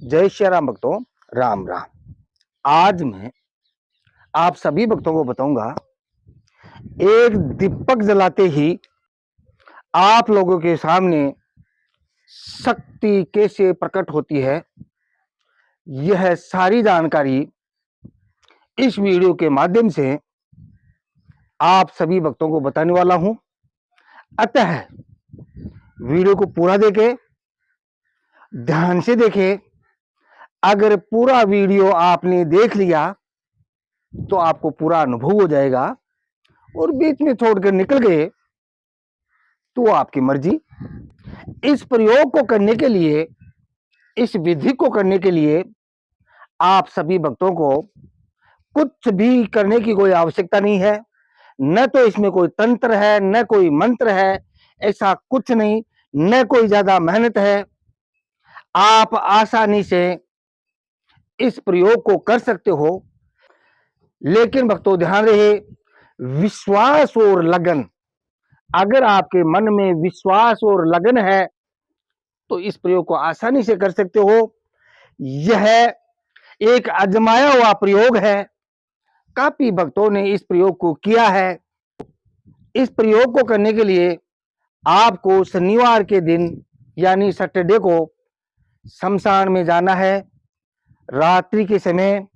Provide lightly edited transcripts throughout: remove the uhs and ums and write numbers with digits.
जय श्री राम भक्तों, राम राम। आज मैं आप सभी भक्तों को बताऊंगा, एक दीपक जलाते ही आप लोगों के सामने शक्ति कैसे प्रकट होती है। यह सारी जानकारी इस वीडियो के माध्यम से आप सभी भक्तों को बताने वाला हूं। अतः वीडियो को पूरा देखें, ध्यान से देखें। अगर पूरा वीडियो आपने देख लिया तो आपको पूरा अनुभव हो जाएगा, और बीच में छोड़कर निकल गए तो आपकी मर्जी। इस प्रयोग को करने के लिए, इस विधि को करने के लिए आप सभी भक्तों को कुछ भी करने की कोई आवश्यकता नहीं है। न तो इसमें कोई तंत्र है, न कोई मंत्र है, ऐसा कुछ नहीं। न कोई ज्यादा मेहनत है। आप आसानी से इस प्रयोग को कर सकते हो। लेकिन भक्तों ध्यान रहे, विश्वास और लगन। अगर आपके मन में विश्वास और लगन है तो इस प्रयोग को आसानी से कर सकते हो। यह एक आजमाया हुआ प्रयोग है। काफी भक्तों ने इस प्रयोग को किया है। इस प्रयोग को करने के लिए आपको शनिवार के दिन यानी सैटरडे को शमशान में जाना है रात्रि के समय,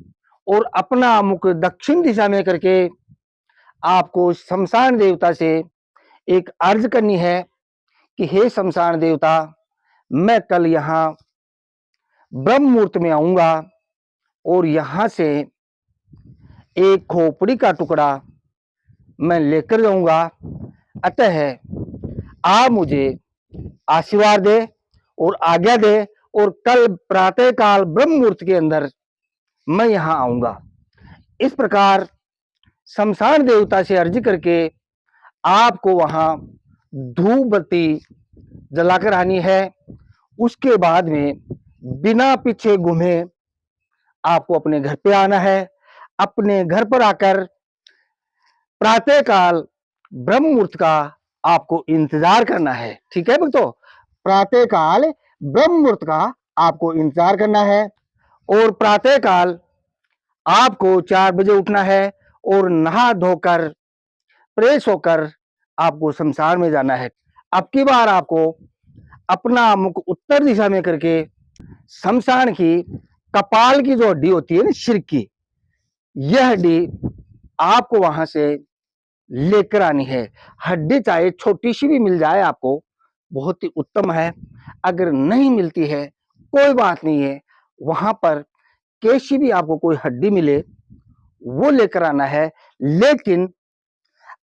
और अपना मुख दक्षिण दिशा में करके आपको शमशान देवता से एक अर्ज करनी है कि हे शमशान देवता, मैं कल यहाँ ब्रह्म मुहूर्त में आऊंगा और यहां से एक खोपड़ी का टुकड़ा मैं लेकर जाऊंगा। अतः आप मुझे आशीर्वाद दे और आज्ञा दे, और कल प्रातः काल ब्रह्म मुहूर्त के अंदर मैं यहां आऊंगा। इस प्रकार शमशान देवता से अर्जी करके आपको वहां धूप बत्ती जलाकर आनी है। उसके बाद में बिना पीछे घूमे आपको अपने घर पे आना है। अपने घर पर आकर प्रातः काल ब्रह्म मुहूर्त का आपको इंतजार करना है। ठीक है भक्तों, प्रातः काल ब्रह्म मुहूर्त का आपको इंतजार करना है। और प्रातः काल आपको 4 बजे उठना है और नहा धोकर फ्रेश होकर आपको शमशान में जाना है। अब की बार आपको अपना मुख उत्तर दिशा में करके शमशान की कपाल की जो हड्डी होती है ना, सिर की, यह हड्डी आपको वहां से लेकर आनी है। हड्डी चाहे छोटी सी भी मिल जाए आपको, बहुत ही उत्तम है। अगर नहीं मिलती है कोई बात नहीं है, वहां पर कैसी भी आपको कोई हड्डी मिले वो लेकर आना है। लेकिन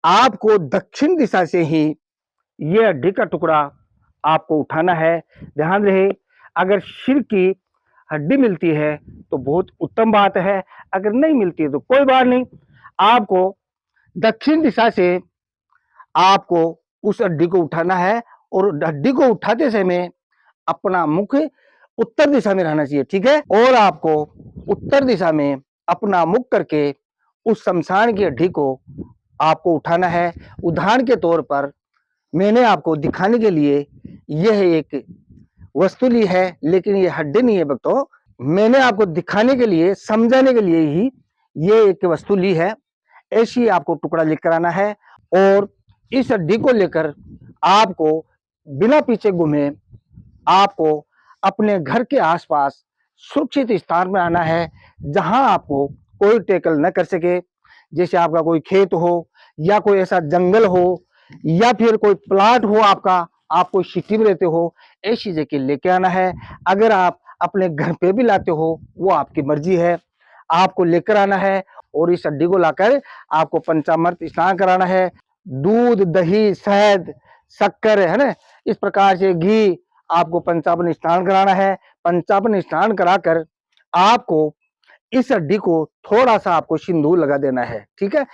आपको दक्षिण दिशा से ही ये हड्डी का टुकड़ा आपको उठाना है। ध्यान रहे, अगर सिर की हड्डी मिलती है तो बहुत उत्तम बात है, अगर नहीं मिलती है तो कोई बात नहीं। आपको दक्षिण दिशा से आपको उस हड्डी को उठाना है, और हड्डी को उठाते समय अपना मुख उत्तर दिशा में रहना चाहिए। ठीक है, और आपको उत्तर दिशा में अपना मुख करके उस शमशान की हड्डी को आपको उठाना है। उदाहरण के तौर पर मैंने आपको दिखाने के लिए यह एक वस्तु ली है, लेकिन ये हड्डी नहीं है भक्तों। मैंने आपको दिखाने के लिए, समझाने के लिए ही ये एक वस्तु ली है। ऐसी आपको टुकड़ा लेकर आना है, और इस हड्डी को लेकर आपको बिना पीछे घूमे आपको अपने घर के आसपास सुरक्षित स्थान में आना है, जहां आपको कोई टैकल न कर सके। जैसे आपका कोई खेत हो, या कोई ऐसा जंगल हो, या फिर कोई प्लाट हो आपका, आप कोई सिटी में रहते हो, ऐसी जगह लेके आना है। अगर आप अपने घर पे भी लाते हो वो आपकी मर्जी है, आपको लेकर आना है। और इस हड्डी को लाकर आपको पंचामृत स्नान कराना है। दूध, दही, शहद, शक्कर, है ना, इस प्रकार से घी, आपको पंचामृत स्नान कराना है। पंचामृत स्नान कराकर आपको इस हड्डी को थोड़ा सा आपको सिंदूर लगा देना है। ठीक है,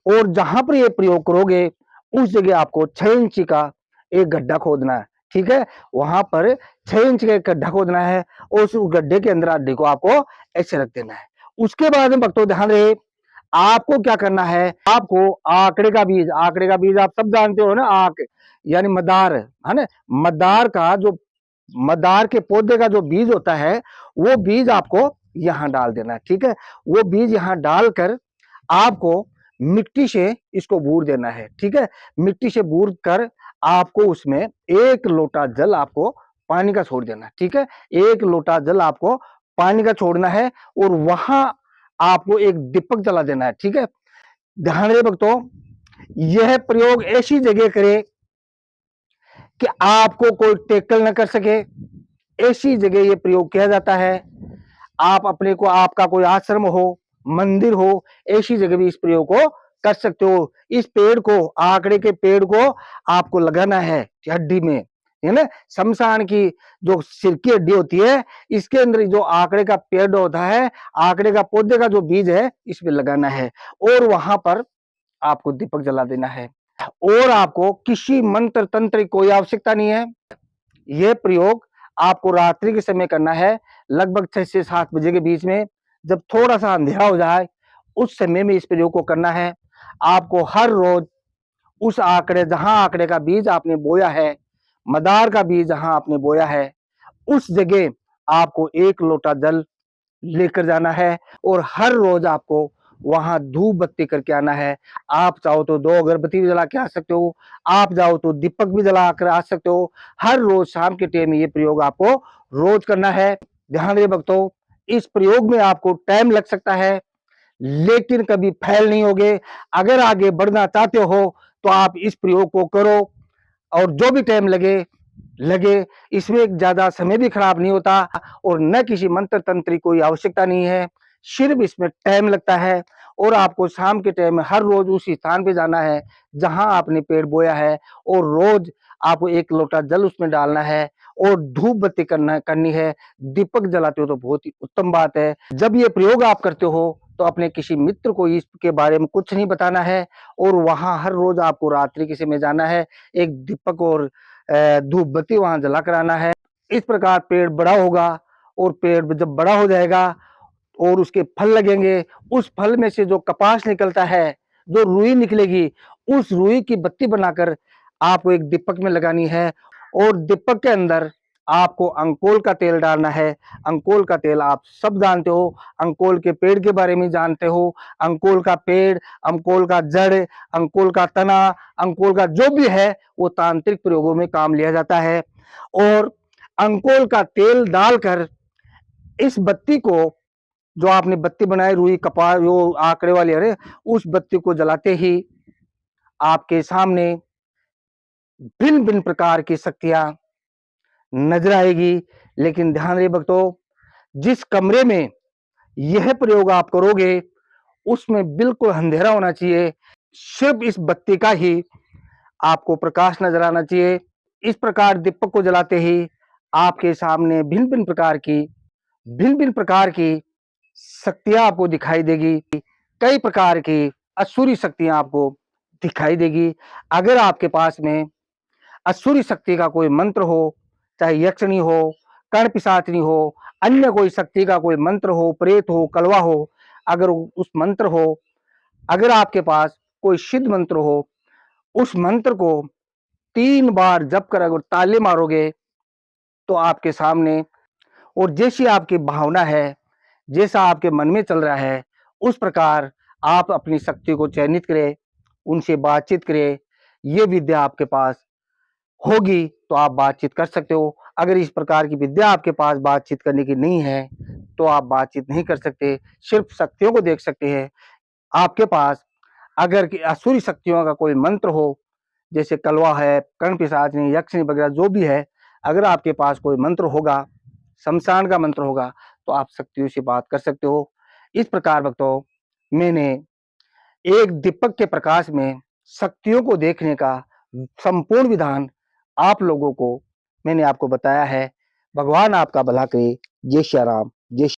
और जहां पर ये प्रयोग करोगे उस जगह आपको 6 इंच का एक गड्ढा खोदना है। ठीक है, वहां पर 6 इंच का एक गड्ढा खोदना है, और उस गड्ढे के अंदर हड्डी को आपको ऐसे रख देना है। उसके बाद में भक्तों ध्यान रहे, आपको क्या करना है, आपको आंकड़े का बीज, आंकड़े का बीज आप सब जानते हो ना, आक यानी मदार, है ना, मदार का जो मदार के पौधे का जो बीज होता है वो बीज आपको यहां डाल देना है। ठीक है, वो बीज यहां डालकर आपको मिट्टी से इसको बूर देना है। ठीक है, मिट्टी से बूर कर आपको उसमें 1 लोटा जल आपको पानी का छोड़ देना है। ठीक है, 1 लोटा जल आपको पानी का छोड़ना है और वहां आपको एक दीपक जला देना है। ठीक है, ध्यान रहे भक्तों, यह प्रयोग ऐसी जगह करें कि आपको कोई टेकल न कर सके, ऐसी जगह यह प्रयोग किया जाता है। आप अपने को, आपका कोई आश्रम हो, मंदिर हो, ऐसी जगह भी इस प्रयोग को कर सकते हो। इस पेड़ को, आकड़े के पेड़ को आपको लगाना है हड्डी में, है ना। शमशान की जो सिर की हड्डी होती है, इसके अंदर जो आकड़े का पेड़ होता है, आकड़े का पौधे का जो बीज है, इसमें लगाना है और वहां पर आपको दीपक जला देना है। और आपको किसी मंत्र तंत्र की कोई आवश्यकता नहीं है। यह प्रयोग आपको रात्रि के समय करना है, लगभग 6 से 7 बजे के बीच में, जब थोड़ा सा अंधेरा हो जाए उस समय में इस प्रयोग को करना है। आपको हर रोज उस आंकड़े, जहां आंकड़े का बीज आपने बोया है, मदार का बीज जहां आपने बोया है, उस जगह आपको 1 लोटा जल लेकर जाना है और हर रोज आपको वहां धूप बत्ती करके आना है। आप चाहो तो 2 अगरबत्ती भी जला के आ सकते हो, आप चाहो तो दीपक भी जला कर आ सकते हो। हर रोज शाम के टाइम ये प्रयोग आपको रोज करना है। ध्यान रहे भक्तों, इस प्रयोग में आपको टाइम लग सकता है लेकिन कभी फेल नहीं होगे। अगर आगे बढ़ना चाहते हो तो आप इस प्रयोग को करो और जो भी टाइम लगे लगे, इसमें ज्यादा समय भी खराब नहीं होता और न किसी मंत्र तंत्र की कोई आवश्यकता नहीं है, सिर्फ इसमें टाइम लगता है। और आपको शाम के टाइम में हर रोज उसी स्थान पे जाना है जहां आपने पेड़ बोया है और रोज आपको 1 लोटा जल उसमें डालना है और धूप बत्ती करनी है। दीपक जलाते हो तो बहुत ही उत्तम बात है। जब ये प्रयोग आप करते हो तो अपने किसी मित्र को इसके बारे में कुछ नहीं बताना है और वहां हर रोज आपको रात्रि के समय जाना है, एक दीपक और धूप बत्ती वहां जला कर आना है। इस प्रकार पेड़ बड़ा होगा और पेड़ जब बड़ा हो जाएगा और उसके फल लगेंगे, उस फल में से जो कपास निकलता है, जो रुई निकलेगी, उस रुई की बत्ती बनाकर आपको एक दीपक में लगानी है और दीपक के अंदर आपको अंकोल का तेल डालना है। अंकोल का तेल आप सब जानते हो, अंकोल के पेड़ के बारे में जानते हो। अंकोल का पेड़, अंकोल का जड़, अंकोल का तना, अंकोल का जो भी है वो तांत्रिक प्रयोगों में काम लिया जाता है। और अंकोल का तेल डालकर इस बत्ती को, जो आपने बत्ती बनाई रुई कपास जो आंकड़े वाली है, उस बत्ती को जलाते ही आपके सामने भिन्न भिन्न प्रकार की शक्तियां नजर आएगी। लेकिन ध्यान रहे भक्तों, जिस कमरे में यह प्रयोग आप करोगे उसमें बिल्कुल अंधेरा होना चाहिए, सिर्फ इस बत्ती का ही आपको प्रकाश नजर आना चाहिए। इस प्रकार दीपक को जलाते ही आपके सामने भिन्न भिन्न प्रकार की शक्तियां आपको दिखाई देगी। कई प्रकार की असुरी शक्तियां आपको दिखाई देगी। अगर आपके पास में असुरी शक्ति का कोई मंत्र हो, चाहे यक्षिणी हो, कर्ण पिशाचनी हो, अन्य कोई शक्ति का कोई मंत्र हो, प्रेत हो, कलवा हो, अगर उस मंत्र हो, अगर आपके पास कोई सिद्ध मंत्र हो, उस मंत्र को 3 बार जप कर अगर ताले मारोगे तो आपके सामने, और जैसी आपकी भावना है, जैसा आपके मन में चल रहा है, उस प्रकार आप अपनी शक्ति को चयनित करें, उनसे बातचीत करें। ये विद्या आपके पास होगी तो आप बातचीत कर सकते हो। अगर इस प्रकार की विद्या आपके पास बातचीत करने की नहीं है तो आप बातचीत नहीं कर सकते, सिर्फ शक्तियों को देख सकते हैं। आपके पास अगर असुरी शक्तियों का कोई मंत्र हो, जैसे कलवा है, कर्ण पिशाचनी, यक्षिणी वगैरह जो भी है, अगर आपके पास कोई मंत्र होगा, शमशान का मंत्र होगा, तो आप शक्तियों से बात कर सकते हो। इस प्रकार भक्तों, मैंने एक दीपक के प्रकाश में शक्तियों को देखने का संपूर्ण विधान आप लोगों को मैंने आपको बताया है। भगवान आपका भला करे। जय श्री राम। जय